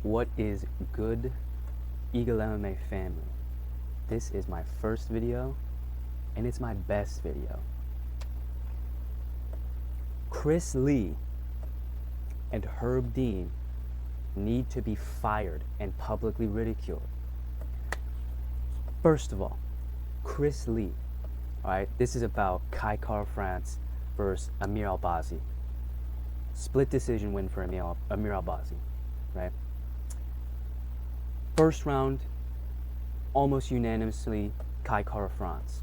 What is good, Eagle MMA family? This is my first video, and it's my best video. Chris Lee and Herb Dean need to be fired and publicly ridiculed. First of all, Chris Lee, alright, this is about Kai Kara-France versus Amir Albazi. Split decision win for Amir Albazi, right? First round, almost unanimously, Kai Kara-France.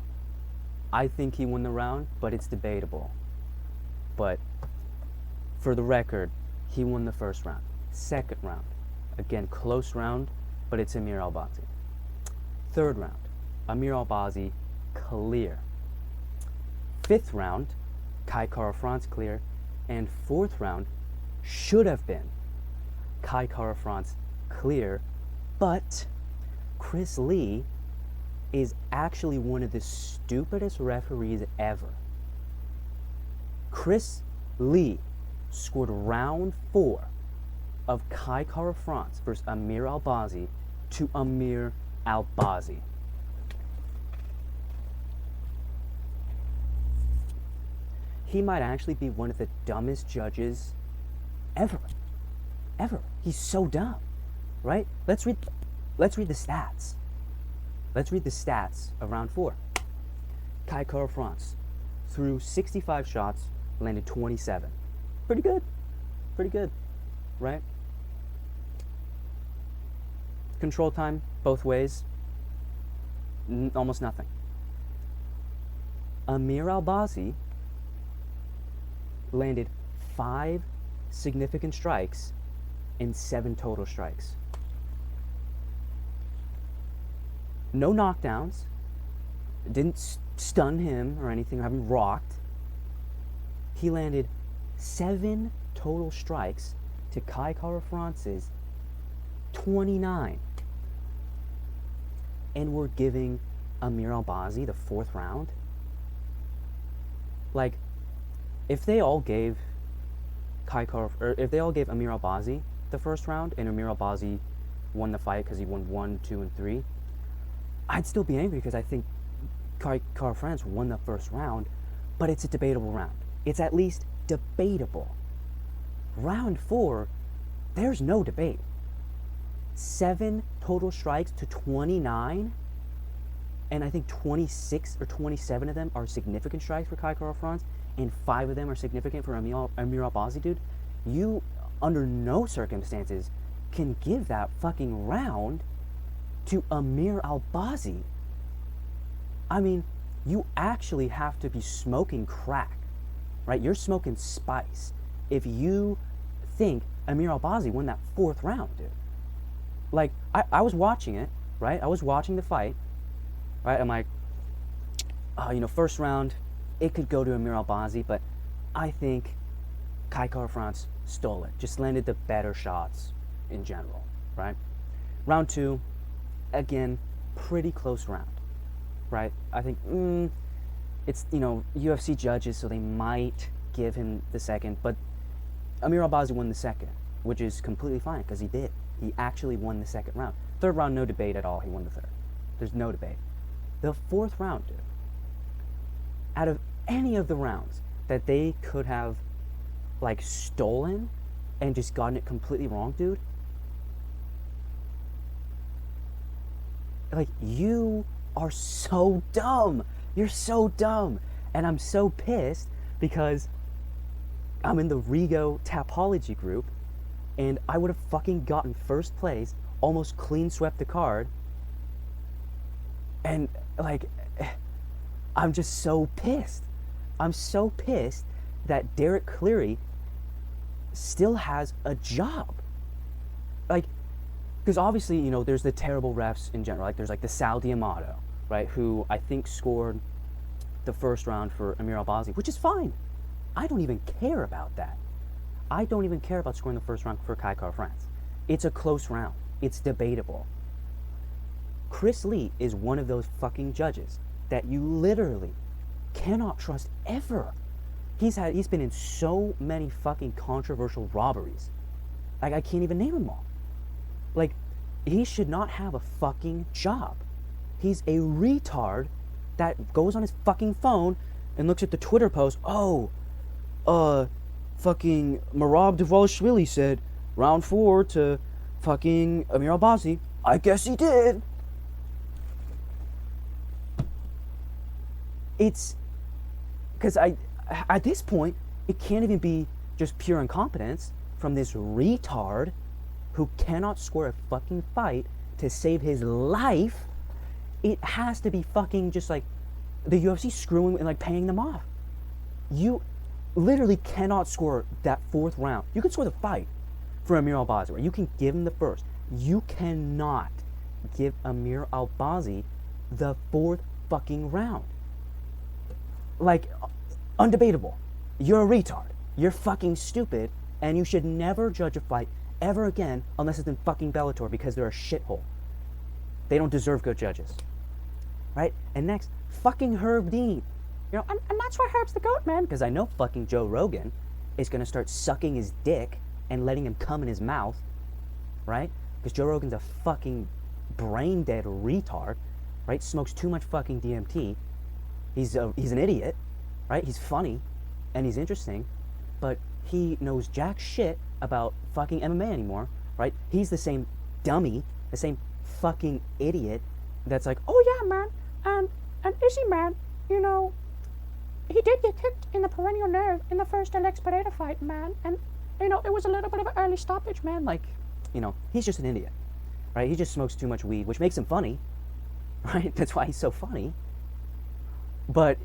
I think he won the round, but it's debatable. But for the record, he won the first round. Second round, again, close round, but it's Amir Albazi. Third round, Amir Albazi, clear. Fifth round, Kai Kara-France clear. And fourth round should have been Kai Kara-France clear, but Chris Lee is actually one of the stupidest referees ever. Chris Lee scored round 4 of Kai Kara-France versus Amir Albazi to Amir Albazi. He might actually be one of the dumbest judges ever. Ever. He's so dumb, right? Let's read the stats. Let's read the stats of round 4. Kai Kara-France threw 65 shots, landed 27. Pretty good. Pretty good, right? Control time both ways, almost nothing. Amir Albazi landed 5 significant strikes and 7 total strikes. No knockdowns, didn't stun him or anything, or have him rocked. He landed 7 total strikes to Kai Kara-France's 29. And we're giving Amir Albazi the 4th round? Like, if they all gave if they all gave Amir Albazi the first round and Amir Albazi won the fight because he won 1, 2, and 3, I'd still be angry because I think Kai Kara-France won the first round, but it's a debatable round. It's at least debatable. Round 4, there's no debate. 7 total strikes to 29, and I think 26 or 27 of them are significant strikes for Kai Kara-France, and 5 of them are significant for Amir Albazi, dude. You, under no circumstances, can give that fucking round to Amir Albazi. I mean, you actually have to be smoking crack, right? You're smoking spice if you think Amir Albazi won that 4th round, dude. Like, I was watching it, right? I was watching the fight, right? I'm like, first round, it could go to Amir Albazi, but I think Kai Kara-France stole it. Just landed the better shots in general, right? Round 2, again, pretty close round, right? I think, it's, UFC judges, so they might give him the second, but Amir Albazi won the second, which is completely fine, because he did. He actually won the second round. Third round, no debate at all. He won the third. There's no debate. The 4th round, dude, out of any of the rounds that they could have, like, stolen and just gotten it completely wrong, dude, like, you are so dumb. You're so dumb. And I'm so pissed because I'm in the Rigo Tapology group, and I would have fucking gotten first place, almost clean swept the card, and, like, I'm just so pissed. I'm so pissed that Derek Cleary still has a job. Like, because obviously, there's the terrible refs in general. Like, there's, like, the Sal D'Amato, right, who I think scored the first round for Amir Albazi, which is fine. I don't even care about that. I don't even care about scoring the first round for Kai Kara-France. It's a close round. It's debatable. Chris Lee is one of those fucking judges that you literally cannot trust ever. He's been in so many fucking controversial robberies. Like, I can't even name them all. Like, he should not have a fucking job. He's a retard that goes on his fucking phone and looks at the Twitter post. Oh, fucking Marab Dvalishvili said round 4 to fucking Amir Albazi. I guess he did. It's because at this point, it can't even be just pure incompetence from this retard who cannot score a fucking fight to save his life. It has to be fucking just like the UFC screwing and like paying them off. You literally cannot score that 4th round. You can score the fight for Amir Albazi, right? You can give him the first. You cannot give Amir Albazi the 4th fucking round. Like, undebatable. You're a retard. You're fucking stupid, and you should never judge a fight ever again unless it's in fucking Bellator because they're a shithole. They don't deserve good judges. Right? And next, fucking Herb Dean. You know, and that's why Herb's the GOAT, man. Because I know fucking Joe Rogan is going to start sucking his dick and letting him come in his mouth. Right? Because Joe Rogan's a fucking brain-dead retard. Right? Smokes too much fucking DMT. He's an idiot. Right? He's funny. And he's interesting. But he knows jack shit about fucking MMA anymore. Right? He's the same dummy. The same fucking idiot that's like, oh yeah, man. And Izzy, man, you know, he did get kicked in the perennial nerve in the first Alex Pereira fight, man. And, you know, it was a little bit of an early stoppage, man. Like, you know, he's just an idiot, right? He just smokes too much weed, which makes him funny, right? That's why he's so funny. But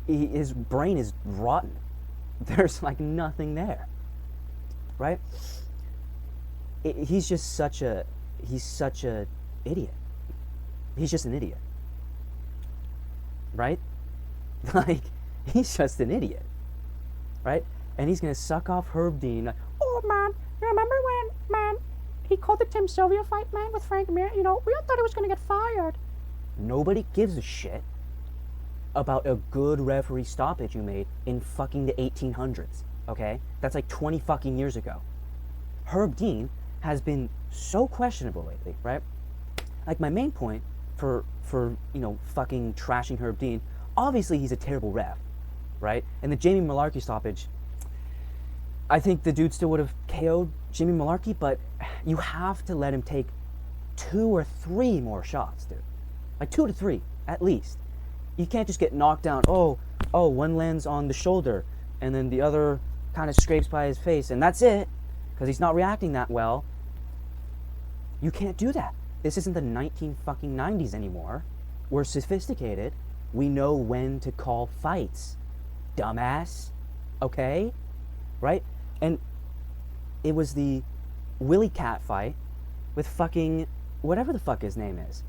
his brain is rotten. There's, like, nothing there, right? He's such a idiot. He's just an idiot. Right? Like, he's just an idiot. Right? And he's gonna suck off Herb Dean. Like, oh, man, you remember when, man, he called the Tim Sylvia fight, man, with Frank Mir? You know, we all thought he was gonna get fired. Nobody gives a shit about a good referee stoppage you made in fucking the 1800s, okay? That's like 20 fucking years ago. Herb Dean has been so questionable lately, right? Like, my main point for you know, fucking trashing Herb Dean, obviously he's a terrible ref, right? And the Jamie Malarkey stoppage, I think the dude still would have KO'd Jimmy Malarkey, but you have to let him take 2 or 3 more shots, dude. Like 2 to 3, at least. You can't just get knocked down. Oh, one lands on the shoulder, and then the other kind of scrapes by his face, and that's it, because he's not reacting that well. You can't do that. This isn't the 1990s anymore. We're sophisticated. We know when to call fights. Dumbass. Okay? Right? And it was the Willie Cat fight with fucking whatever the fuck his name is.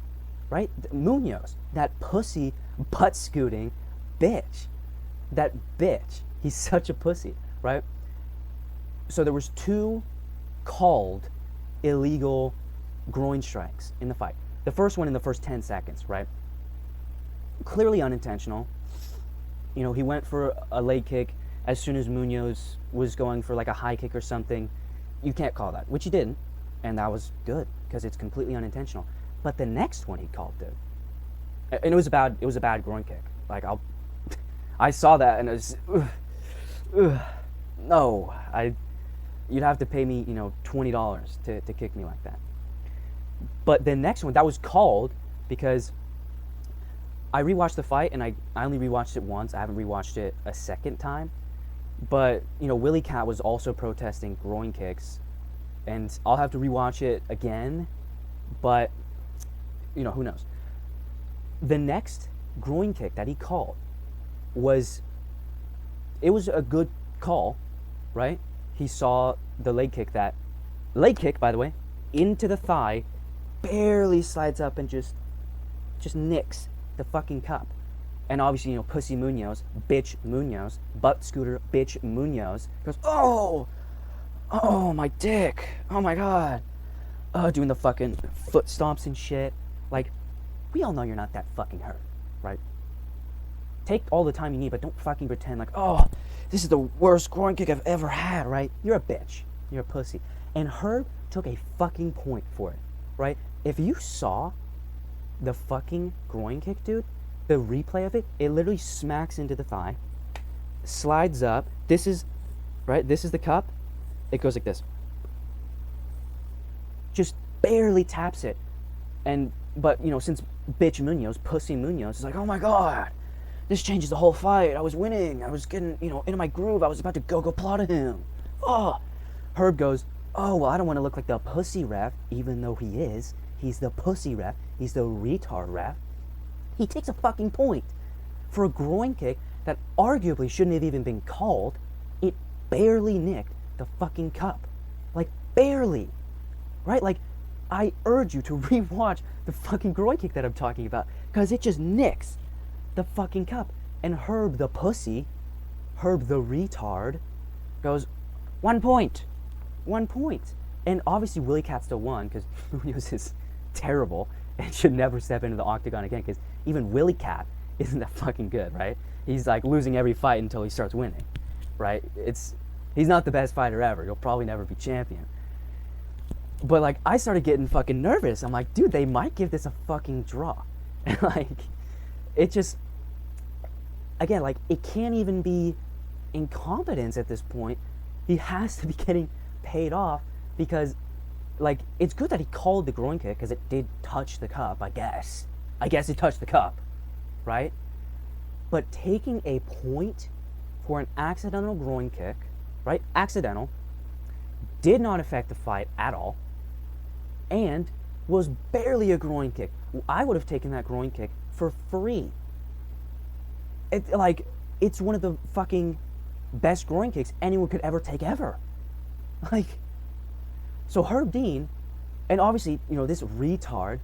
Right? Munoz. That pussy butt-scooting bitch. That bitch. He's such a pussy. Right? So there was 2 called illegal groin strikes in the fight. The first one in the first 10 seconds, right? Clearly unintentional. You know, he went for a leg kick as soon as Munoz was going for like a high kick or something. You can't call that, which he didn't, and that was good because it's completely unintentional. But the next one he called, dude, and it was a bad groin kick. Like, I saw that and it was, no, you'd have to pay me, you know, $20 to kick me like that. But the next one, that was called because I rewatched the fight, and I only rewatched it once. I haven't rewatched it a second time. But, you know, Willie Cat was also protesting groin kicks, and I'll have to rewatch it again. But, you know, who knows? The next groin kick that he called was a good call, right? He saw the leg kick, by the way, into the thigh, barely slides up and just nicks the fucking cup. And obviously, you know, pussy Munoz, bitch Munoz, butt scooter bitch Munoz goes, oh my dick, oh my god, doing the fucking foot stomps and shit. Like, we all know you're not that fucking hurt, right? Take all the time you need, but don't fucking pretend like, oh, this is the worst groin kick I've ever had, right? You're a bitch, you're a pussy. And Herb took a fucking point for it. right? If you saw the fucking groin kick, dude, the replay of it, it literally smacks into the thigh, slides up. This is, right? This is the cup. It goes like this. Just barely taps it. But, since bitch Munoz, pussy Munoz, is like, oh my god, this changes the whole fight. I was winning. I was getting, into my groove. I was about to go plot him. Oh. Herb goes, oh, well, I don't want to look like the pussy ref, even though he is. He's the pussy ref. He's the retard ref. He takes a fucking point for a groin kick that arguably shouldn't have even been called. It barely nicked the fucking cup. Like, barely. Right? Like, I urge you to rewatch the fucking groin kick that I'm talking about, because it just nicks the fucking cup. And Herb the pussy, Herb the retard, goes, 1 point. 1 point. And obviously Willie Cat still won, because Munoz is terrible and should never step into the octagon again, because even Willie Cat isn't that fucking good, right? He's like losing every fight until he starts winning, right? He's not the best fighter ever. He'll probably never be champion. But like, I started getting fucking nervous. I'm like, dude, they might give this a fucking draw. And like, it just, again, like, it can't even be incompetence at this point. He has to be getting paid off, because like, it's good that he called the groin kick, because it did touch the cup, I guess it touched the cup, right? But taking a point for an accidental groin kick, right? Accidental, did not affect the fight at all, and was barely a groin kick. I would have taken that groin kick for free. It's one of the fucking best groin kicks anyone could ever take ever. Like, so Herb Dean, and obviously, this retard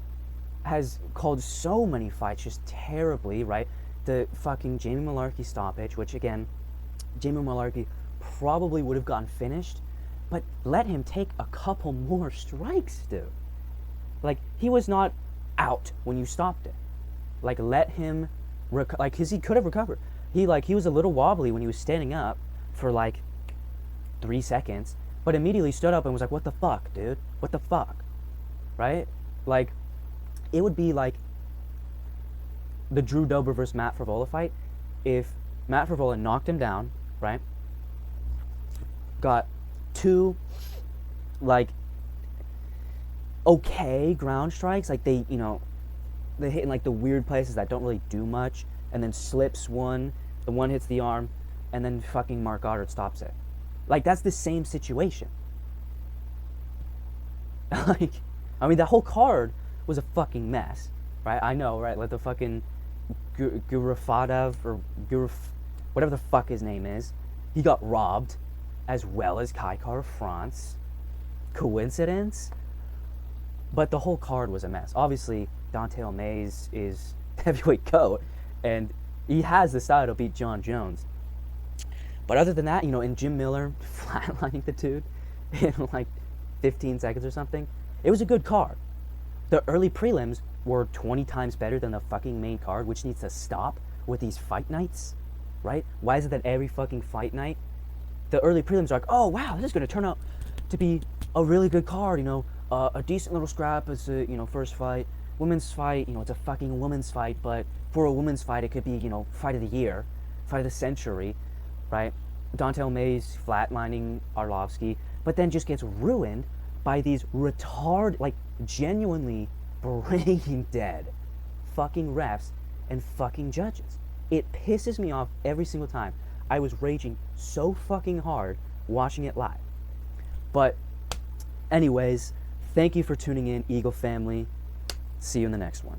has called so many fights just terribly, right? The fucking Jamie Malarkey stoppage, which again, Jamie Malarkey probably would have gotten finished, but let him take a couple more strikes, dude. Like, he was not out when you stopped it. Like, let him, because he could have recovered. He was a little wobbly when he was standing up for like 3 seconds, but immediately stood up and was like, what the fuck, dude? What the fuck? Right? Like, it would be like the Drew Dober versus Matt Frevola fight. If Matt Frevola knocked him down, right? Got 2, like, okay ground strikes, like they hit in like the weird places that don't really do much, and then slips one, the one hits the arm, and then fucking Mark Goddard stops it. Like, that's the same situation. Like, I mean, the whole card was a fucking mess, right? I know, right? Like, the fucking Gurufadov, or whatever the fuck his name is, he got robbed, as well as Kaikar of France. Coincidence? But the whole card was a mess. Obviously, Dante Mays is heavyweight GOAT, and he has the style to beat John Jones. But other than that, and Jim Miller flatlining the dude in like 15 seconds or something, it was a good card. The early prelims were 20 times better than the fucking main card, which needs to stop with these fight nights, right? Why is it that every fucking fight night, the early prelims are like, oh wow, this is going to turn out to be a really good card, a decent little scrap as a, first fight. Women's fight, it's a fucking women's fight, but for a women's fight, it could be, fight of the year, fight of the century, right? Dontel Mays flatlining Arlovsky, but then just gets ruined by these genuinely brain dead fucking refs and fucking judges. It pisses me off every single time. I was raging so fucking hard watching it live. But anyways, thank you for tuning in, Eagle family. See you in the next one.